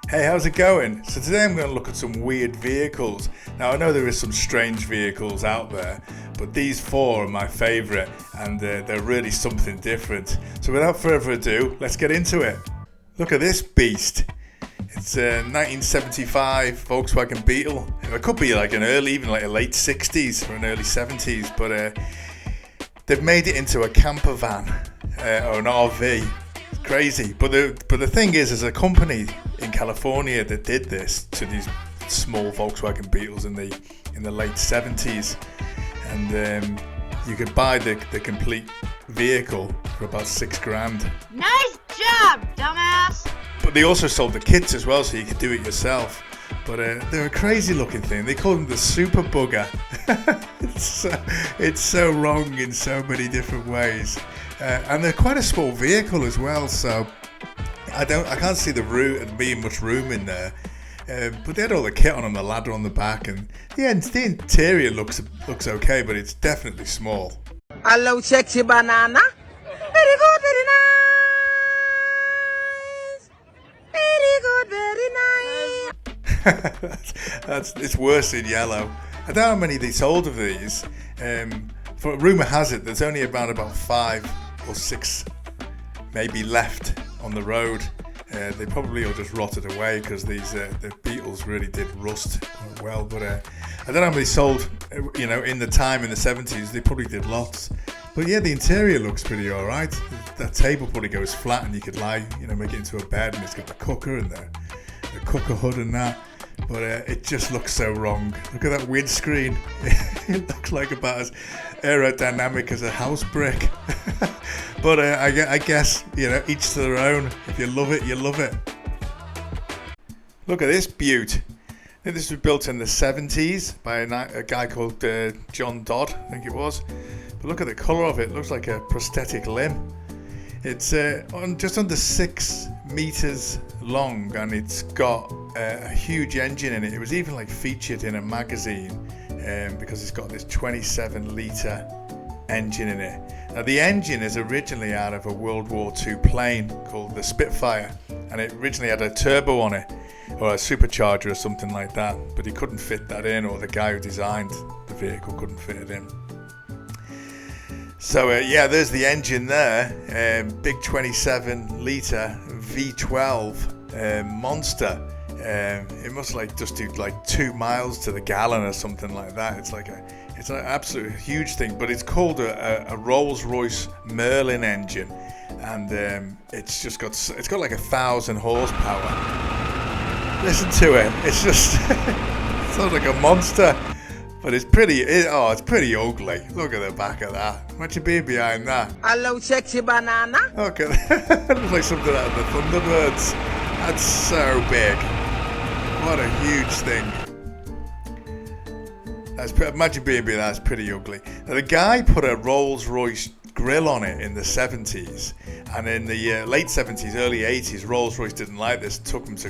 Hey, how's it going? So today I'm going to look at some weird vehicles. Now I know there is some strange vehicles out there, but these four are my favourite and they're really something different. So without further ado, let's get into it. Look at this beast. It's a 1975 Volkswagen Beetle. It could be like an early, even like a late 60s or an early 70s, but they've made it into a camper van or an RV. It's crazy. But the thing is, there's a company in California that did this to these small Volkswagen Beetles in the late 70s, and you could buy the complete vehicle for about $6,000. Nice job, dumbass! But they also sold the kits as well, so you could do it yourself. But they're a crazy looking thing. They call them the Super Bugger. It's so wrong in so many different ways, and they're quite a small vehicle as well. So I can't see the being much room in there. But they had all the kit on them, the ladder on the back, and the interior looks okay, but it's definitely small. Hello, sexy banana. Very good, very nice. Very good, very nice. It's worse in yellow. I don't know how many they sold of these. For rumour has it there's only about 5 or 6 maybe left on the road. They probably all just rotted away because the Beetles really did rust well. But I don't know how many sold. In the time in the 70s, they probably did lots. But yeah, the interior looks pretty alright. That table probably goes flat and you could lie, make it into a bed, and it's got the cooker and the cooker hood and that. But it just looks so wrong. Look at that windscreen. It looks like about as aerodynamic as a house brick. But I guess, each to their own. If you love it, you love it. Look at this beaut. I think this was built in the 70s by a guy called John Dodd, I think it was. But look at the colour of it. It looks like a prosthetic limb. It's just under 6 meters long, and it's got a huge engine in it. It was even featured in a magazine because it's got this 27 litre engine in it. Now the engine is originally out of a World War II plane called the Spitfire, and it originally had a turbo on it, or a supercharger or something like that, but he couldn't fit that in, or the guy who designed the vehicle couldn't fit it in. So there's the engine there, big 27 litre V12 monster. It must just do 2 miles to the gallon or something like that. It's an absolute huge thing, but it's called a Rolls-Royce Merlin engine, and it's got 1,000 horsepower. Listen to it. It's just it sounds like a monster. But it's pretty ugly. Look at the back of that. Imagine being behind that. Hello, sexy banana. Look at that. It looks like something out of the Thunderbirds. That's so big. What a huge thing. Imagine being behind that. It's pretty ugly. Now, the guy put a Rolls-Royce grill on it in the 70s, and in the late 70s, early 80s, Rolls-Royce didn't like this, took him to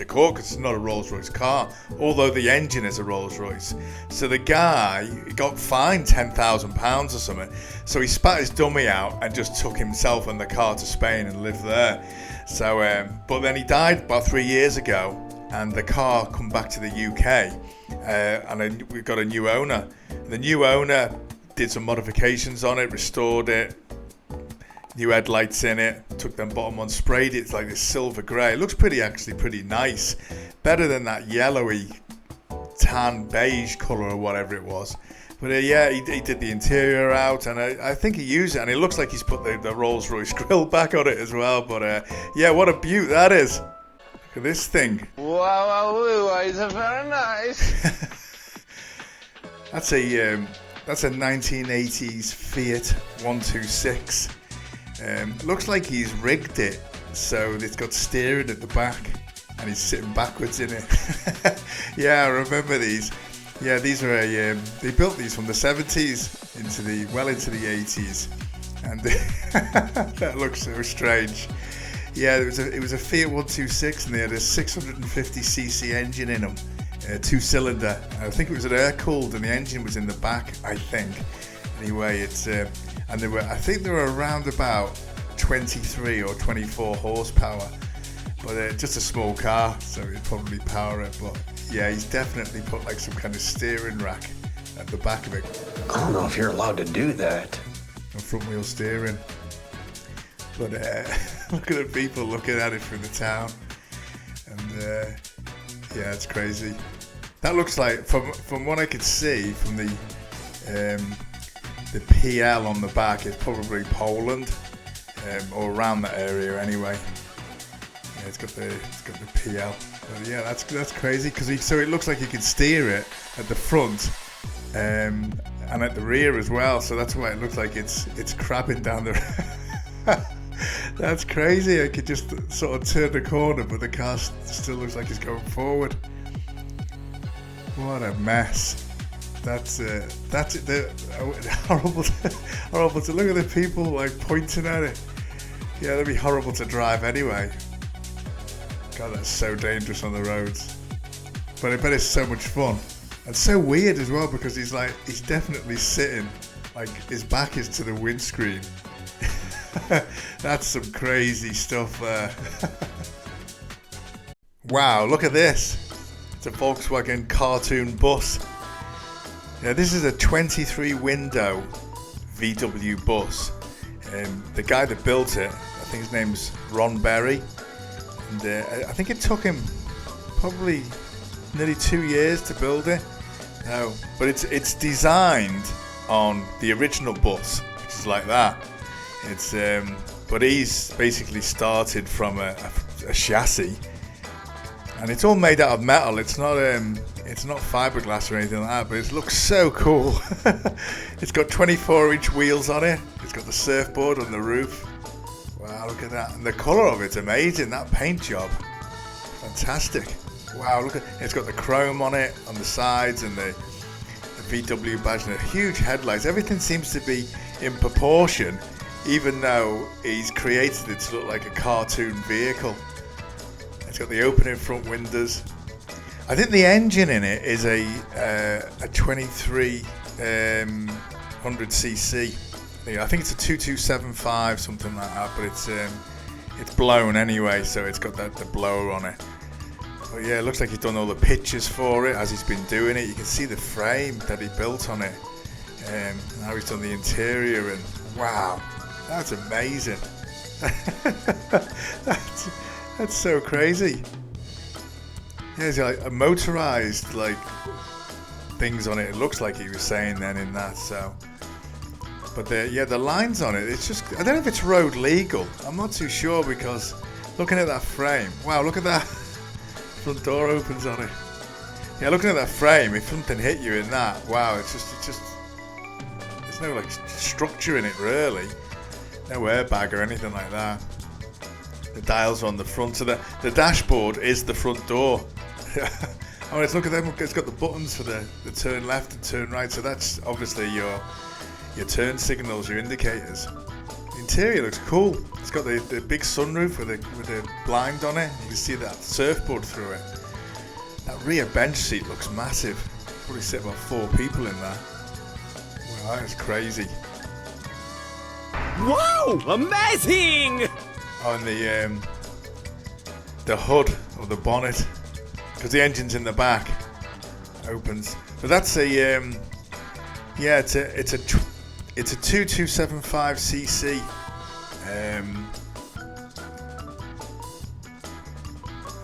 court because it's not a Rolls-Royce car, although the engine is a Rolls-Royce. So the guy got fined £10,000 or something, so he spat his dummy out and just took himself and the car to Spain and lived there. So but then he died about 3 years ago, and the car come back to the UK, and we've got a new owner. The new owner did some modifications on it, restored it, new headlights in it, took them bottom on, sprayed it. It's like this silver grey. It looks pretty nice, better than that yellowy tan beige colour or whatever it was. But he did the interior out, and I think he used it, and it looks like he's put the Rolls-Royce grill back on it as well. But what a beaut that is. Look at this thing. Wow, it's very nice. That's a 1980s Fiat 126. Looks like he's rigged it so it's got steering at the back and he's sitting backwards in it. Yeah, I remember these. Yeah, these are they built these from the 70s into the 80s, and that looks so strange. Yeah, it was a Fiat 126, and they had a 650cc engine in them. 2-cylinder. I think it was an air cooled, and the engine was in the back, I think. Anyway, and they were around about 23 or 24 horsepower. but just a small car, so he'd probably power it. But yeah, he's definitely put like some kind of steering rack at the back of it. I don't know if you're allowed to do that. And front wheel steering. But look at the people looking at it through the town, and yeah, it's crazy. That looks like, from what I could see from the PL on the back, it's probably Poland, or around that area anyway. Yeah, it's got the PL. But yeah, that's crazy, because so it looks like you can steer it at the front and at the rear as well. So that's why it looks like it's crabbing down the. That's crazy. I could just sort of turn the corner, but the car still looks like it's going forward. What a mess. That's horrible. Horrible to look at the people like pointing at it. Yeah, that'd be horrible to drive anyway. God, that's so dangerous on the roads. But I bet it's so much fun. And so weird as well, because he's definitely sitting, like his back is to the windscreen. That's some crazy stuff there. Wow, look at this. It's a Volkswagen cartoon bus. Now this is a 23 window VW bus. The guy that built it, I think his name's Ron Berry, and I think it took him probably nearly 2 years to build it. No, but it's designed on the original bus, which is like that. It's but he's basically started from a chassis, and it's all made out of metal. It's not fiberglass or anything like that, but it looks so cool. It's got 24-inch wheels on it. It's got the surfboard on the roof. Wow, look at that. And the colour of it's amazing. That paint job, fantastic. Wow, look at it's got the chrome on it on the sides, and the VW badge, and the huge headlights. Everything seems to be in proportion, even though he's created it to look like a cartoon vehicle. It's got the opening front windows. I think the engine in it is a 2300cc. I think it's a 2275, something like that, but it's blown anyway, so it's got the blower on it. But yeah, it looks like he's done all the pictures for it as he's been doing it. You can see the frame that he built on it, and how he's done the interior, and wow, that's amazing. That's so crazy. There's like a motorized like things on it. It looks like he was saying then in that. So, but the lines on it. It's just, I don't know if it's road legal. I'm not too sure, because looking at that frame. Wow, look at that. Front door opens on it. Yeah, looking at that frame, if something hit you in that, wow, it's just there's no like structure in it really. No airbag or anything like that. The dials are on the front, so the dashboard is the front door. Oh, let's look at them. It's got the buttons for the turn left and turn right, so that's obviously your turn signals, your indicators. The interior looks cool. It's got the big sunroof with the blind on it. You can see that surfboard through it. That rear bench seat looks massive. Probably sit about 4 people in there. Wow, that is crazy. Wow, amazing! On the hood or the bonnet, because the engine's in the back, opens. But that's a it's a 2275cc.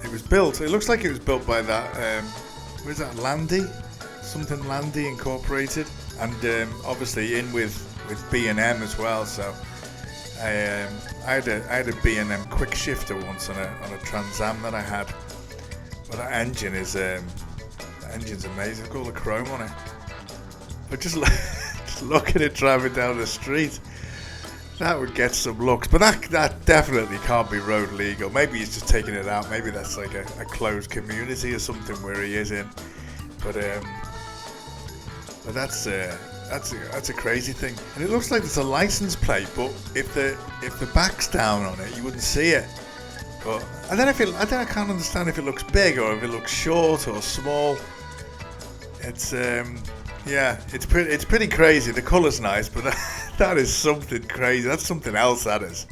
It was built. It looks like it was built by that. Where's that? Landy, something Landy Incorporated, and obviously in with B&M as well. So. I had a B&M quick shifter once on a Trans Am that I had, but that engine is engine's amazing. Look at all the chrome on it. But just look at it driving down the street. That would get some looks, but that definitely can't be road legal. Maybe he's just taking it out. Maybe that's like a closed community or something where he is in. But that's a crazy thing. And it looks like it's a license plate, but if the back's down on it, you wouldn't see it. But I can't understand if it looks big or if it looks short or small. It's it's pretty crazy. The colour's nice, but that is something crazy. That's something else, that is.